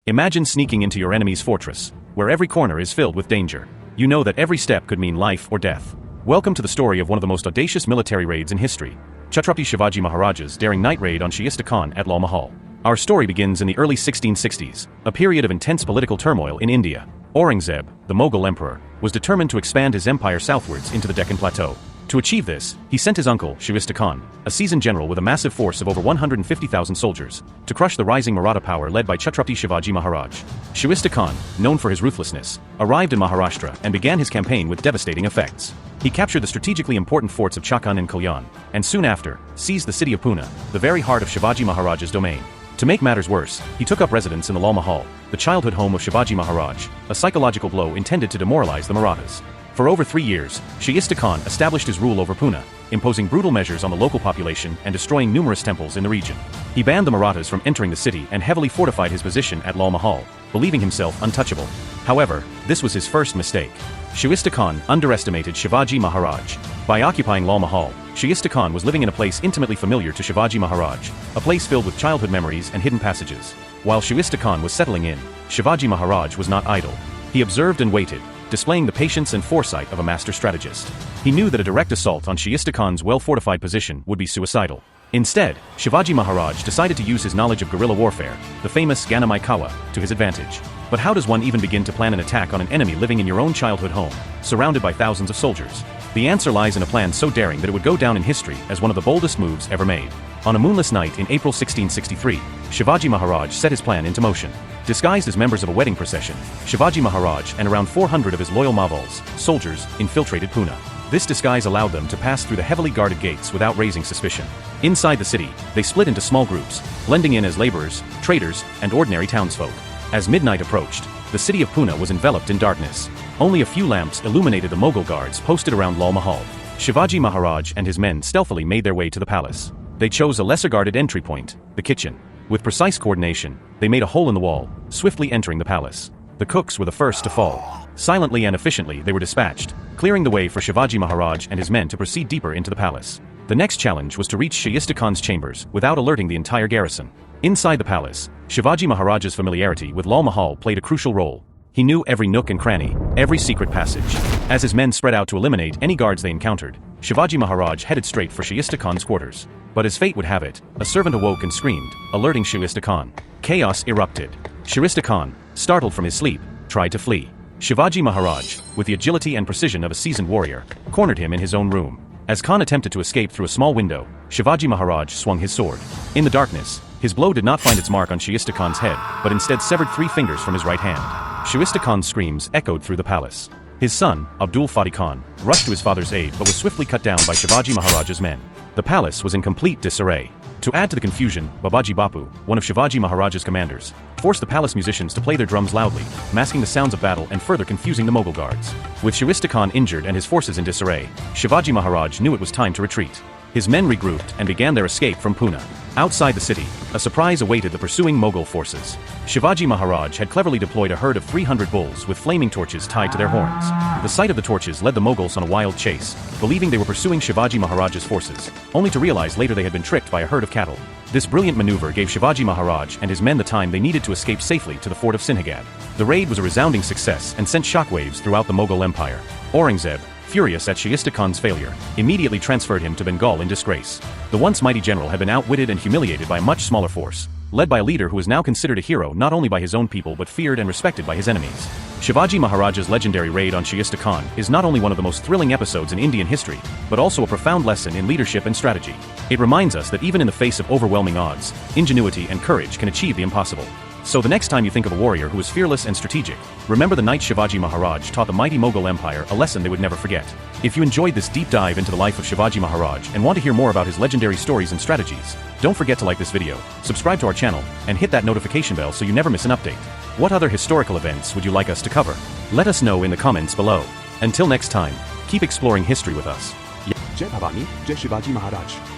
Imagine sneaking into your enemy's fortress, where every corner is filled with danger. You know that every step could mean life or death. Welcome to the story of one of the most audacious military raids in history, Chhatrapati Shivaji Maharaj's daring night raid on Shaista Khan at Lal Mahal. Our story begins in the early 1660s, a period of intense political turmoil in India. Aurangzeb, the Mughal emperor, was determined to expand his empire southwards into the Deccan Plateau. To achieve this, he sent his uncle, Shaista Khan, a seasoned general with a massive force of over 150,000 soldiers, to crush the rising Maratha power led by Chhatrapati Shivaji Maharaj. Shaista Khan, known for his ruthlessness, arrived in Maharashtra and began his campaign with devastating effects. He captured the strategically important forts of Chakan and Kalyan, and soon after, seized the city of Pune, the very heart of Shivaji Maharaj's domain. To make matters worse, he took up residence in the Lal Mahal, the childhood home of Shivaji Maharaj, a psychological blow intended to demoralize the Marathas. For over 3 years, Shaista Khan established his rule over Pune, imposing brutal measures on the local population and destroying numerous temples in the region. He banned the Marathas from entering the city and heavily fortified his position at Lal Mahal, believing himself untouchable. However, this was his first mistake. Shaista Khan underestimated Shivaji Maharaj. By occupying Lal Mahal, Shaista Khan was living in a place intimately familiar to Shivaji Maharaj, a place filled with childhood memories and hidden passages. While Shaista Khan was settling in, Shivaji Maharaj was not idle. He observed and waited, displaying the patience and foresight of a master strategist. He knew that a direct assault on Shaista Khan's well-fortified position would be suicidal. Instead, Shivaji Maharaj decided to use his knowledge of guerrilla warfare, the famous Ganimikava, to his advantage. But how does one even begin to plan an attack on an enemy living in your own childhood home, surrounded by thousands of soldiers? The answer lies in a plan so daring that it would go down in history as one of the boldest moves ever made. On a moonless night in April 1663, Shivaji Maharaj set his plan into motion. Disguised as members of a wedding procession, Shivaji Maharaj and around 400 of his loyal Mavals, soldiers, infiltrated Pune. This disguise allowed them to pass through the heavily guarded gates without raising suspicion. Inside the city, they split into small groups, blending in as laborers, traders, and ordinary townsfolk. As midnight approached, the city of Pune was enveloped in darkness. Only a few lamps illuminated the Mughal guards posted around Lal Mahal. Shivaji Maharaj and his men stealthily made their way to the palace. They chose a lesser-guarded entry point, the kitchen. With precise coordination, they made a hole in the wall, swiftly entering the palace. The cooks were the first to fall. Silently and efficiently they were dispatched, clearing the way for Shivaji Maharaj and his men to proceed deeper into the palace. The next challenge was to reach Shaista Khan's chambers without alerting the entire garrison. Inside the palace, Shivaji Maharaj's familiarity with Lal Mahal played a crucial role. He knew every nook and cranny, every secret passage. As his men spread out to eliminate any guards they encountered, Shivaji Maharaj headed straight for Shaista Khan's quarters. But as fate would have it, a servant awoke and screamed, alerting Shaista Khan. Chaos erupted. Shaista Khan, startled from his sleep, tried to flee. Shivaji Maharaj, with the agility and precision of a seasoned warrior, cornered him in his own room. As Khan attempted to escape through a small window, Shivaji Maharaj swung his sword. In the darkness, his blow did not find its mark on Shaista Khan's head, but instead severed 3 fingers from his right hand. Shaista Khan's screams echoed through the palace. His son, Abdul Fatih Khan, rushed to his father's aid but was swiftly cut down by Shivaji Maharaj's men. The palace was in complete disarray. To add to the confusion, Babaji Bapu, one of Shivaji Maharaj's commanders, forced the palace musicians to play their drums loudly, masking the sounds of battle and further confusing the Mughal guards. With Shaista Khan injured and his forces in disarray, Shivaji Maharaj knew it was time to retreat. His men regrouped and began their escape from Pune. Outside the city, a surprise awaited the pursuing Mughal forces. Shivaji Maharaj had cleverly deployed a herd of 300 bulls with flaming torches tied to their horns. The sight of the torches led the Mughals on a wild chase, believing they were pursuing Shivaji Maharaj's forces, only to realize later they had been tricked by a herd of cattle. This brilliant maneuver gave Shivaji Maharaj and his men the time they needed to escape safely to the fort of Sinhagad. The raid was a resounding success and sent shockwaves throughout the Mughal Empire. Aurangzeb, furious at Shaista Khan's failure, immediately transferred him to Bengal in disgrace. The once mighty general had been outwitted and humiliated by a much smaller force, led by a leader who was now considered a hero not only by his own people but feared and respected by his enemies. Shivaji Maharaj's legendary raid on Shaista Khan is not only one of the most thrilling episodes in Indian history, but also a profound lesson in leadership and strategy. It reminds us that even in the face of overwhelming odds, ingenuity and courage can achieve the impossible. So the next time you think of a warrior who is fearless and strategic, remember the night Shivaji Maharaj taught the mighty Mughal Empire a lesson they would never forget. If you enjoyed this deep dive into the life of Shivaji Maharaj and want to hear more about his legendary stories and strategies, don't forget to like this video, subscribe to our channel, and hit that notification bell so you never miss an update. What other historical events would you like us to cover? Let us know in the comments below. Until next time, keep exploring history with us. Jai Bhavani, Jai Shivaji Maharaj.